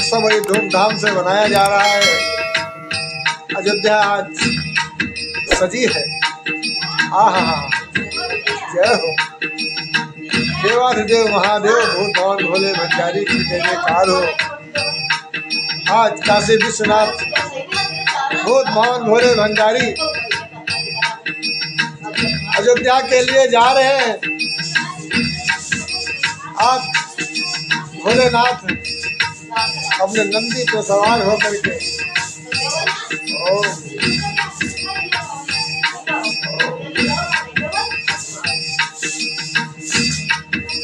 उत्सव बड़ी धूमधाम से मनाया जा रहा है। अयोध्या आज सजी है। आहा, जय हो देवाधिदेव महादेव भूत भवन भोले भंडारी की जय जयकार हो। आज काशी विश्वनाथ भूत भवन भोले भंडारी अयोध्या के लिए जा रहे हैं। आप भोलेनाथ अपने नंदी पे सवार होकर के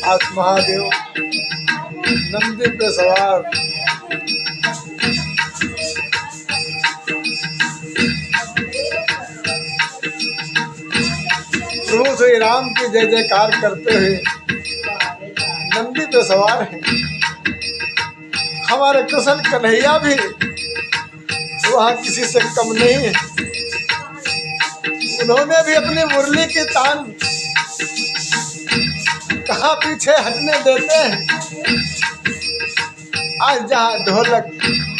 आज महादेव नंदी पे सवार प्रभु श्री राम की जय जयकार करते हुए नंदी पे सवार हैं। हमारे कृष्ण कन्हैया भी वहाँ किसी से कम नहीं है। उन्होंने भी अपनी मुरली की तान कहाँ पीछे हटने देते हैं। आज जहाँ ढोलक,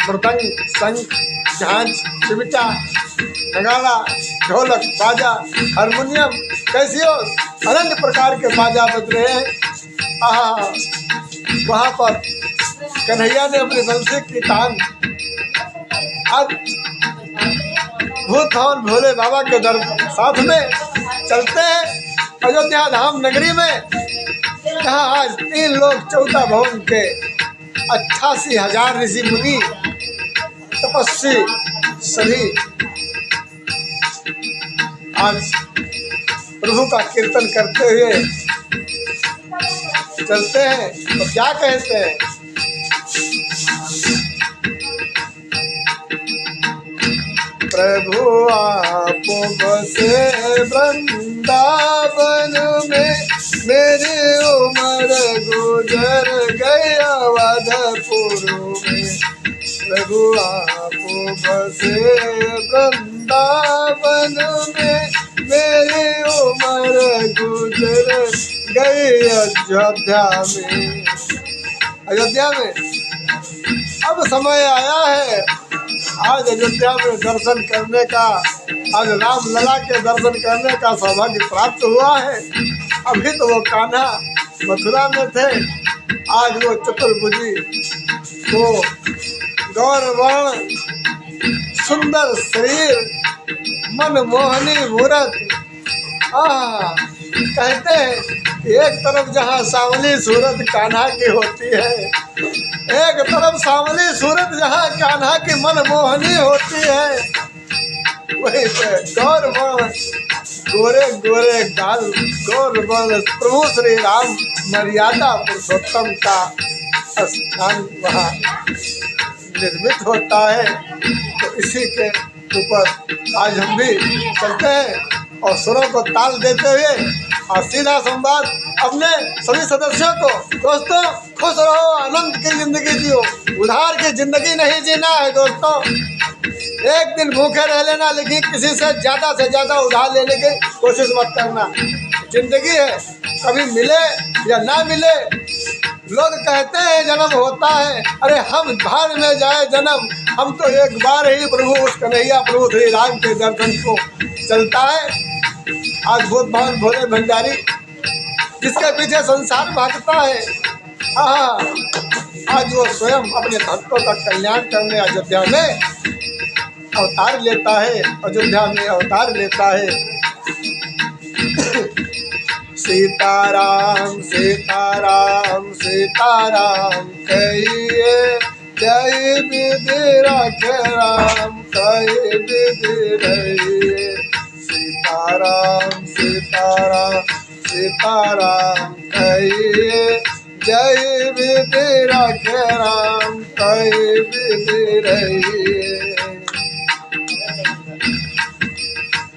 मृदंग, शंख, झांझ, चिमटा, नगाड़ा, ढोलक, बाजा, हारमोनियम, कैसियो अनंत प्रकार के बाजा बज रहे हैं। आहा, वहाँ पर कन्हैया ने अपनी बंसी की तान आज भूत भवन भोले बाबा के दर साथ में चलते हैं अयोध्या धाम नगरी में, जहाँ आज 3 लोग 14 भवन के 88,000 ऋषि मुनि तपस्वी सभी आज प्रभु का कीर्तन करते हुए चलते हैं। तो क्या कहते हैं? प्रभु आप बसे वृंदावन में, मेरी उम्र गुजर गई अवधपुर में। प्रभु आप बसे वृंदावन में, मेरी उम्र गुजर गई अयोध्या में। अयोध्या में अब समय आया है आज अयोध्या में दर्शन करने का, आज राम लला के दर्शन करने का सौभाग्य प्राप्त हुआ है। अभी तो वो कान्हा मथुरा में थे, आज वो चतुर्भुजी, वो गौरवर्ण सुंदर शरीर, मनमोहनी मूरत। कहते हैं एक तरफ जहाँ सांवली सूरत कान्हा की होती है, एक तरफ सांवली सूरत जहाँ कान्हा की मनमोहनी होती है, वहीं पे गौरवर्ण गोरे गोरे गाल, गौरवर्ण प्रभु श्री राम मर्यादा पुरुषोत्तम का स्थान वहाँ निर्मित होता है। तो इसी के ऊपर आज हम भी चलते हैं और सुरों को ताल देते हुए और सीधा संवाद अपने सभी सदस्यों को, दोस्तों खुश रहो, आनंद की जिंदगी जियो, उधार की जिंदगी नहीं जीना है दोस्तों। एक दिन भूखे रह लेना, लेकिन किसी से ज़्यादा उधार लेने की कोशिश मत करना। जिंदगी है, कभी मिले या ना मिले। लोग कहते हैं जन्म होता है, अरे हम भार में जाए जन्म, हम तो एक बार ही प्रभु उस कन्हैया प्रभु श्री राम के दर्शन को चलता है। आज भूत भवन भोले भंडारी जिसके पीछे संसार भागता है, आज वो स्वयं अपने भक्तों का कल्याण करने अयोध्या में अवतार लेता है, अयोध्या में अवतार लेता है। सीताराम सीताराम सीताराम कहिए, जय विधि रखे राम, कही विधि रहिए। सीताराम सीताराम सीताराम कहिए, जय विधि रखे राम, कही विधि रहिए।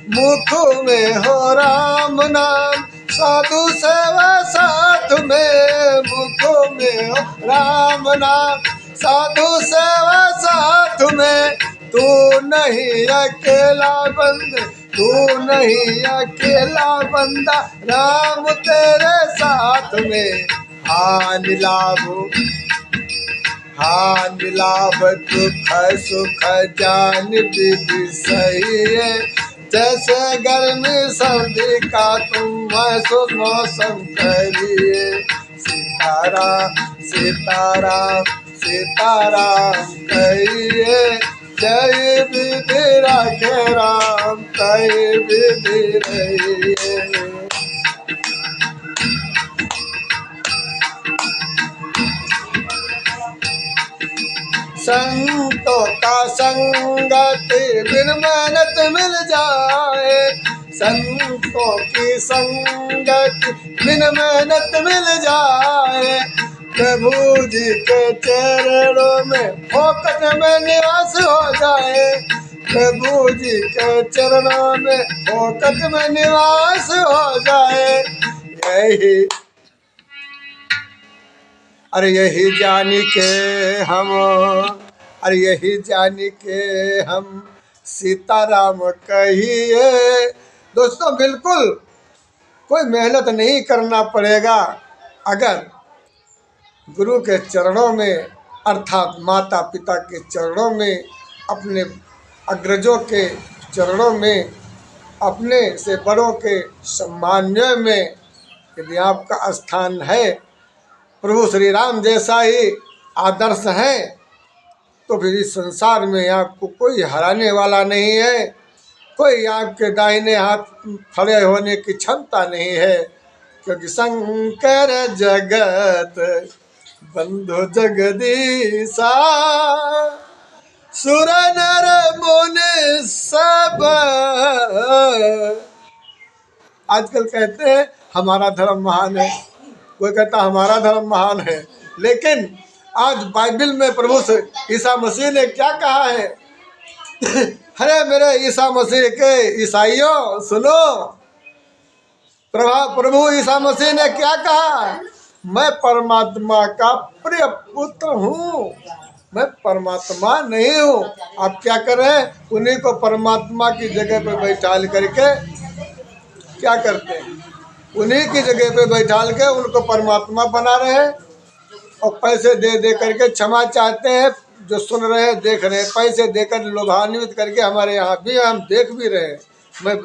मुख में हो राम नाम, साधु सेवा साथ में। मुख में हो राम नाम, साधु सेवा साथ में। तू नहीं अकेला बंद, तू नहीं अकेला बंदा, राम तेरे साथ में। हानि लाभ हाँ मिलाव दुख सुख जान विधि सही है, जैसे गर्मी सर्दी का तुम महसूस मौसम करिए। सीताराम सीताराम सीताराम कहिए, जय विधि रखे राम कई विधि रहिए। संतों का संगति बिन मेहनत मिल जाए, संतों की संगति बिन मेहनत मिल जाए। प्रभु जी के चरणों में फोकट में निवास हो जाए, प्रभु जी के चरणों में फोकट में निवास हो जाए। यही अरे यही जानी के हम, अरे यही जानी के हम सीताराम कहिए। दोस्तों बिल्कुल कोई मेहनत नहीं करना पड़ेगा, अगर गुरु के चरणों में अर्थात माता पिता के चरणों में, अपने अग्रजों के चरणों में, अपने से बड़ों के सम्मान्य में यदि आपका स्थान है, प्रभु श्री राम जैसा ही आदर्श है, तो फिर इस संसार में आपको कोई हराने वाला नहीं है, कोई आपके दाहिने हाथ खड़े होने की क्षमता नहीं है। क्योंकि शंकर जगत बंधु जगदीशा, सुर नर मुनि सब। आजकल कहते हैं हमारा धर्म महान है, कोई कहता हमारा धर्म महान है, लेकिन आज बाइबल में प्रभु से ईसा मसीह ने क्या कहा है? अरे मेरे ईसा मसीह के ईसाइयों सुनो, प्रभु ईसा मसीह ने क्या कहा? मैं परमात्मा का प्रिय पुत्र हूँ, मैं परमात्मा नहीं हूँ। आप क्या कर रहे हैं? उन्हीं को परमात्मा की जगह पे बैठाल करके क्या करते हैं? उन्हीं की जगह पे बैठाल के उनको परमात्मा बना रहे हैं और पैसे दे दे करके क्षमा चाहते हैं। जो सुन रहे हैं देख रहे हैं, पैसे देकर लोभान्वित करके हमारे यहाँ भी हम देख भी रहे हैं। मैं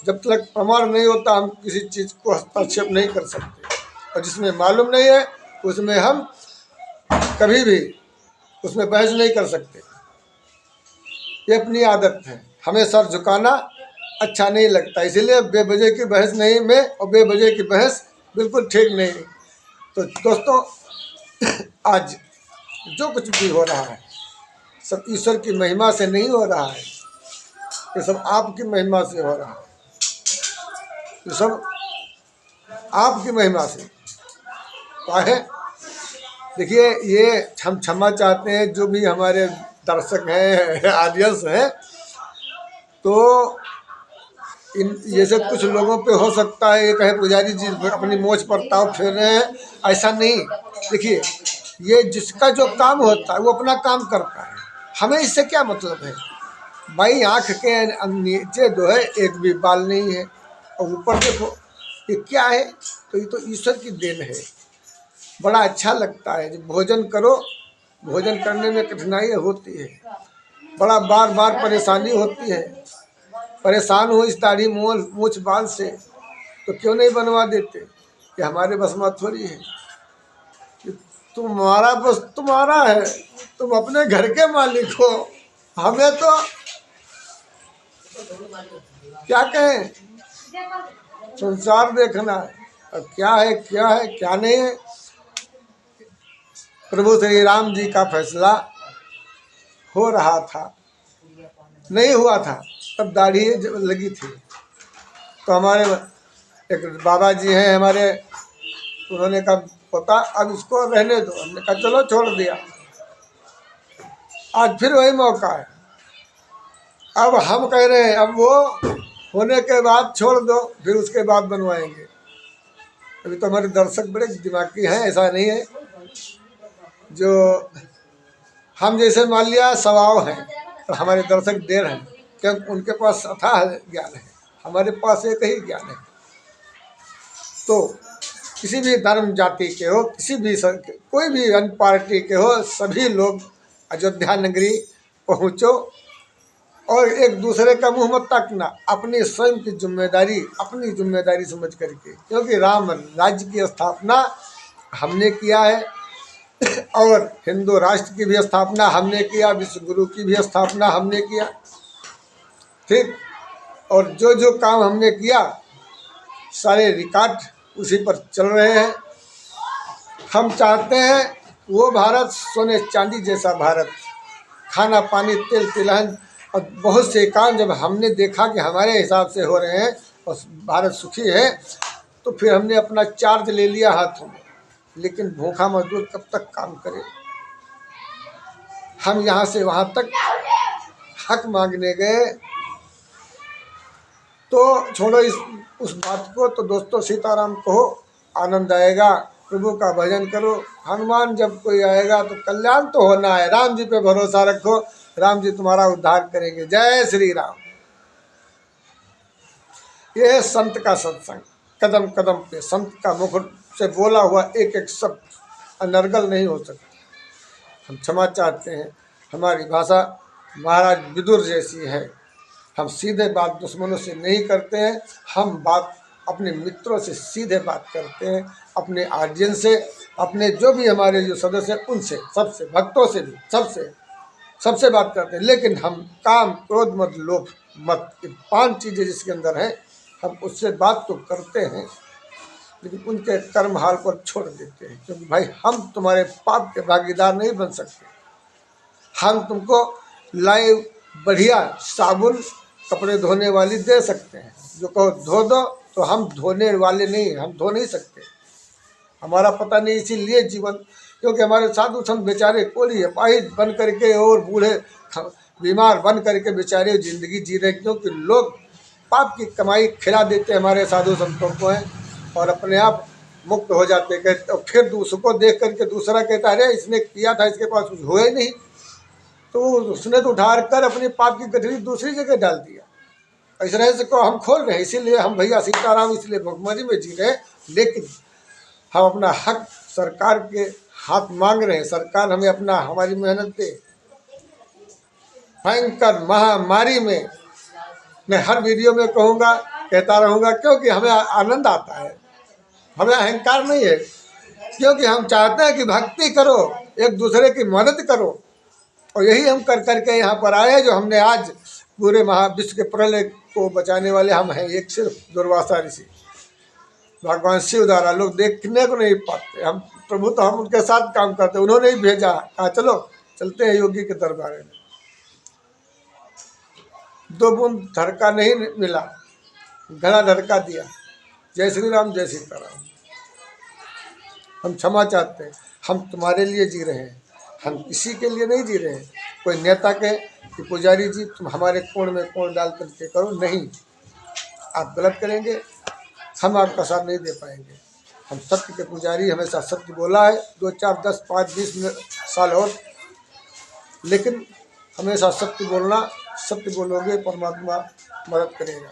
जब तक प्रमाण नहीं होता हम किसी चीज़ को हस्तक्षेप नहीं कर सकते, और जिसमें मालूम नहीं है उसमें हम कभी भी उसमें बहस नहीं कर सकते। ये अपनी आदत है, हमें सर झुकाना अच्छा नहीं लगता, इसीलिए बेवजह की बहस नहीं में, और बेवजह की बहस बिल्कुल ठीक नहीं। तो दोस्तों आज जो कुछ भी हो रहा है सब ईश्वर की महिमा से नहीं हो रहा है, ये सब आपकी महिमा से हो रहा है, ये सब आपकी महिमा से। काहे? देखिए ये हम क्षमा चाहते हैं जो भी हमारे दर्शक हैं, ऑडियंस हैं, तो इन ये सब कुछ लोगों पे हो सकता है ये कहे पुजारी जी अपनी मोछ पर ताव फेर रहे हैं, ऐसा नहीं। देखिए ये जिसका जो काम होता है वो अपना काम करता है, हमें इससे क्या मतलब है? भाई आँख के नीचे जो है एक भी बाल नहीं है, और ऊपर देखो ये क्या है? तो ये तो ईश्वर की देन है। बड़ा अच्छा लगता है जब भोजन करो, भोजन करने में कठिनाई होती है, बड़ा बार बार परेशानी होती है। परेशान हो इस दाढ़ी मूछ बाल से, तो क्यों नहीं बनवा देते? ये हमारे बस में थोड़ी है, तुम्हारा बस तुम्हारा है, तुम अपने घर के मालिक हो। हमें तो क्या कहें, संसार देखना है, और क्या है क्या नहीं है। प्रभु श्री राम जी का फैसला हो रहा था, नहीं हुआ था तब दाढ़ी लगी थी। तो हमारे एक बाबा जी हैं हमारे, उन्होंने कहा पता अब इसको रहने दो, हमने कहा चलो छोड़ दिया। आज फिर वही मौका है, अब हम कह रहे हैं अब वो होने के बाद छोड़ दो, फिर उसके बाद बनवाएंगे। अभी तो हमारे दर्शक बड़े दिमागी हैं, ऐसा नहीं है जो हम जैसे मान लिया स्वभाव है, तो हमारे दर्शक देर हैं क्योंकि उनके पास अथाह ज्ञान है, हमारे पास एक ही ज्ञान है। तो किसी भी धर्म जाति के हो, किसी भी कोई भी अन्य पार्टी के हो, सभी लोग अयोध्या नगरी पहुँचो और एक दूसरे का मुंह मत ताकना, अपनी स्वयं की जिम्मेदारी अपनी जिम्मेदारी समझ करके, क्योंकि राम राज्य की स्थापना हमने किया है और हिंदू राष्ट्र की भी स्थापना हमने किया, विश्व गुरु की भी स्थापना हमने किया, ठीक। और जो जो काम हमने किया सारे रिकॉर्ड उसी पर चल रहे हैं। हम चाहते हैं वो भारत सोने चांदी जैसा भारत, खाना पानी तेल तिलहन और बहुत से काम जब हमने देखा कि हमारे हिसाब से हो रहे हैं और भारत सुखी है, तो फिर हमने अपना चार्ज ले लिया हाथों में। लेकिन भूखा मजदूर कब तक काम करे? हम यहाँ से वहाँ तक हक मांगने गए तो छोड़ो उस बात को। तो दोस्तों सीताराम कहो, आनंद आएगा, प्रभु का भजन करो। हनुमान जब कोई आएगा तो कल्याण तो होना है। राम जी पे भरोसा रखो, राम जी तुम्हारा उद्धार करेंगे। जय श्री राम। यह है संत का सत्संग। कदम कदम पे संत का मुख से बोला हुआ एक एक शब्द अनर्गल नहीं हो सकता। हम क्षमा चाहते हैं, हमारी भाषा महाराज विदुर जैसी है। हम सीधे बात दुश्मनों से नहीं करते हैं, हम बात अपने मित्रों से सीधे बात करते हैं, अपने ऑडियंस से, अपने जो भी हमारे जो सदस्य हैं उनसे, सबसे, भक्तों से भी, सबसे बात करते हैं। लेकिन हम काम क्रोध मत लोभ मत, ये 5 चीज़ें जिसके अंदर हैं, हम उससे बात तो करते हैं लेकिन उनके कर्म हाल पर छोड़ देते हैं। क्योंकि भाई हम तुम्हारे पाप के भागीदार नहीं बन सकते। हम तुमको लाइव बढ़िया साबुन कपड़े धोने वाली दे सकते हैं, जो कहो धो दो, तो हम धोने वाले नहीं, हम धो नहीं सकते। हमारा पता नहीं, इसीलिए जीवन, क्योंकि हमारे साधु संत बेचारे कोली अपाहिज बन करके और बूढ़े बीमार बन करके बेचारे जिंदगी जी रहे, क्योंकि लोग पाप की कमाई खिला देते हमारे साधु संतों को हैं और अपने आप मुक्त हो जाते। कहते और फिर उसको देख करके दूसरा कहता है अरे इसने किया था, इसके पास कुछ हुआ ही नहीं, तो उसने तो उठा कर अपनी पाप की गठरी दूसरी जगह डाल दिया। इस रहस्य को हम खोल रहे हैं, इसीलिए हम भैया सीताराम इसलिए भुखमरी में जी रहे हैं। लेकिन हम अपना हक सरकार के हाथ मांग रहे हैं, सरकार हमें अपना हमारी मेहनत दे। भयंकर महामारी में मैं हर वीडियो में कहूँगा, कहता रहूँगा, क्योंकि हमें आनंद आता है, हमें अहंकार नहीं है, क्योंकि हम चाहते हैं कि भक्ति करो, एक दूसरे की मदद करो। और यही हम कर करके यहाँ पर आए हैं। जो हमने आज पूरे महाविश्व के प्रलय को बचाने वाले हम हैं, एक सिर्फ दुर्वासा ऋषि, भगवान शिव द्वारा लोग देखने को नहीं पाते। हम प्रभु तो हम उनके साथ काम करते, उन्होंने ही भेजा, कहा चलो चलते हैं योगी के दरबार में। 2 बूंद धड़का नहीं मिला, घड़ा धड़का दिया। जय श्री राम, जय सीताराम। हम क्षमा चाहते हैं, हम तुम्हारे लिए जी रहे हैं, हम किसी के लिए नहीं जी रहे हैं। कोई नेता के कि पुजारी जी तुम हमारे कोण में कोण डाल करके करो, नहीं, आप गलत करेंगे, हम आपका साथ नहीं दे पाएंगे। हम सत्य के पुजारी, हमेशा सत्य बोला है, 2, 4, 10, 5, 20 साल और, लेकिन हमेशा सत्य बोलना। सत्य बोलोगे परमात्मा मदद करेगा,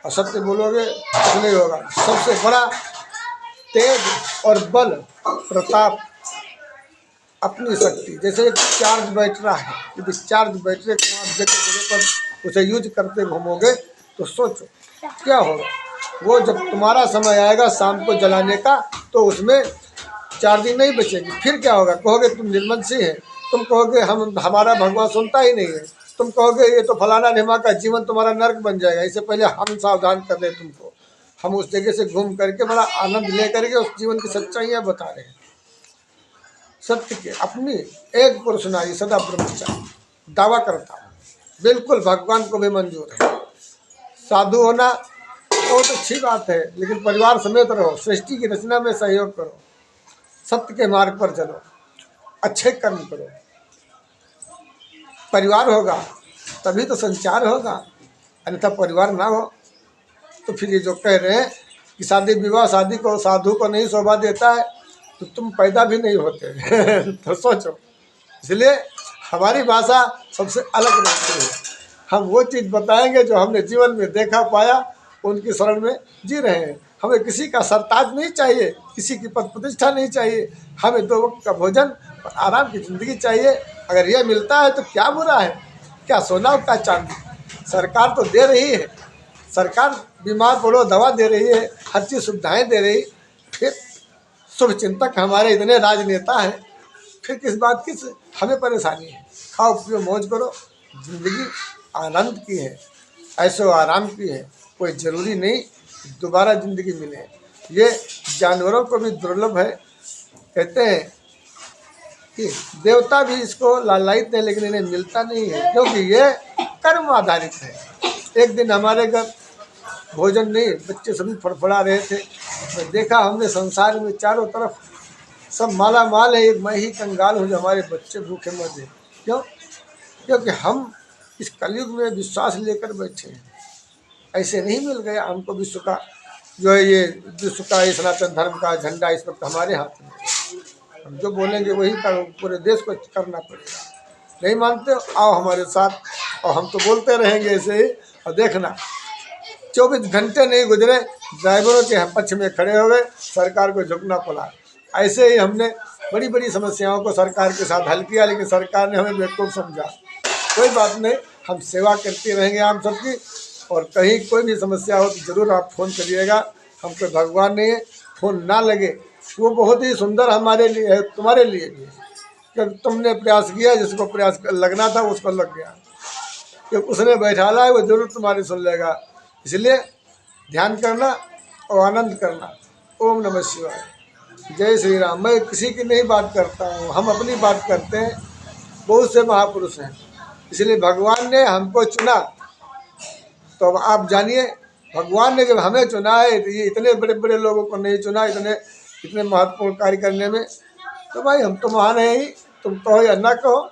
और सत्य बोलोगे कुछ नहीं होगा। सबसे बड़ा तेज और बल प्रताप अपनी शक्ति। जैसे एक चार्ज बैटरा है, यदि चार्ज बैटरी को आप जगह जगह पर उसे यूज करते घूमोगे तो सोचो क्या होगा। वो जब तुम्हारा समय आएगा शाम को जलाने का, तो उसमें चार्जिंग नहीं बचेगी। फिर क्या होगा, कहोगे तुम निर्मनसी है, तुम कहोगे हमारा भगवान सुनता ही नहीं है, तुम कहोगे ये तो फलाना ढिमा का जीवन तुम्हारा नर्क बन जाएगा। इससे पहले हम सावधान कर रहे तुमको, हम उस जगह से घूम करके बड़ा आनंद ले करके उस जीवन की सच्चाइयाँ बता रहे हैं। सत्य के अपनी एक पुरुष नारी सदा ब्रह्मचारी दावा करता हूँ, बिल्कुल भगवान को भी मंजूर है। साधु होना बहुत अच्छी बात है, लेकिन परिवार समेत रहो, सृष्टि की रचना में सहयोग करो, सत्य के मार्ग पर चलो, अच्छे कर्म करो। परिवार होगा तभी तो संचार होगा, अन्यथा परिवार ना हो तो फिर ये जो कह रहे हैं कि शादी विवाह शादी को साधु को नहीं शोभा देता है, तो तुम पैदा भी नहीं होते तो सोचो। इसलिए हमारी भाषा सबसे अलग रहती है। हम वो चीज़ बताएंगे जो हमने जीवन में देखा पाया, उनकी शरण में जी रहे हैं। हमें किसी का सरताज नहीं चाहिए, किसी की पद प्रतिष्ठा नहीं चाहिए। हमें 2 वक्त का भोजन और आराम की ज़िंदगी चाहिए। अगर यह मिलता है तो क्या बुरा है, क्या सोना और क्या चांदी। सरकार तो दे रही है, सरकार बीमार पड़ो दवा दे रही है, हर चीज़ सुविधाएँ दे रही। फिर शुभ चिंतक हमारे इतने राजनेता हैं, फिर किस बात की हमें परेशानी है। खाओ पियो मौज करो, ज़िंदगी आनंद की है, ऐशो आराम की है। कोई ज़रूरी नहीं दोबारा ज़िंदगी मिले। ये जानवरों को भी दुर्लभ है। कहते हैं कि देवता भी इसको लालायित है, लेकिन इन्हें मिलता नहीं है, क्योंकि ये कर्म आधारित है। एक दिन हमारे घर भोजन नहीं, बच्चे सभी फड़फड़ा रहे थे। मैं देखा हमने संसार में चारों तरफ सब माला माल है, एक मैं ही कंगाल हूँ जो हमारे बच्चे भूखे मर गए। क्यों? क्योंकि हम इस कलयुग में विश्वास लेकर बैठे हैं। ऐसे नहीं मिल गया हमको विश्व का जो है, ये विश्व का ये सनातन धर्म का झंडा इस वक्त हमारे हाथ में। हम जो बोलेंगे वही पूरे देश को करना पड़ेगा। नहीं मानते आओ हमारे साथ, और हम तो बोलते रहेंगे ऐसे ही। और देखना 24 घंटे नहीं गुजरे, ड्राइवरों के पक्ष में खड़े हो गए, सरकार को झुकना पड़ा। ऐसे ही हमने बड़ी बड़ी समस्याओं को सरकार के साथ हल किया, लेकिन सरकार ने हमें बेवकूफ़ समझा। कोई बात नहीं, हम सेवा करते रहेंगे आम सबकी। और कहीं कोई भी समस्या हो तो ज़रूर आप फ़ोन करिएगा। हम कोई भगवान नहीं है, फ़ोन ना लगे वो बहुत ही सुंदर हमारे लिए है, तुम्हारे लिए भी है। क्योंकि तुमने प्रयास किया, जिसको प्रयास लगना था उसको लग गया। क्योंकि उसने बैठाला है वो ज़रूर तुम्हारी सुन लेगा। इसलिए ध्यान करना और आनंद करना। ओम नमः शिवाय, जय श्री राम। मैं किसी की नहीं बात करता हूँ, हम अपनी बात करते हैं। बहुत से महापुरुष हैं, इसलिए भगवान ने हमको चुना। तो अब आप जानिए, भगवान ने जब हमें चुना है, तो ये इतने बड़े बड़े लोगों को नहीं चुना इतने महत्वपूर्ण कार्य करने में। तो भाई हम तो महान हैं ही, तुम कहो या ना कहो,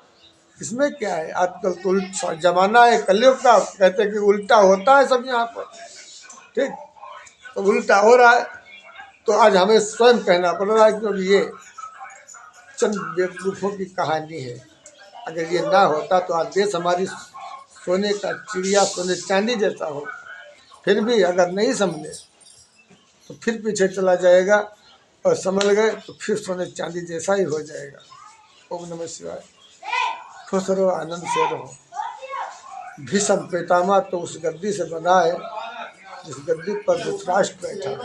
इसमें क्या है। आजकल तो जमाना है कलयुग का, कहते हैं कि उल्टा होता है सब यहाँ पर। ठीक, तो उल्टा हो रहा है, तो आज हमें स्वयं कहना पड़ रहा है, क्योंकि ये चंद बेवकूफ़ों की कहानी है। अगर ये ना होता तो आज देश हमारी सोने का चिड़िया, सोने चांदी जैसा हो। फिर भी अगर नहीं समझे तो फिर पीछे चला जाएगा, और समझ गए तो फिर सोने चांदी जैसा ही हो जाएगा। ओम नमः शिवाय। खुश रहो, आनंद से रहो। भीष्म पितामह तो उस गद्दी से बना है जिस गद्दी पर धृतराष्ट्र बैठा है।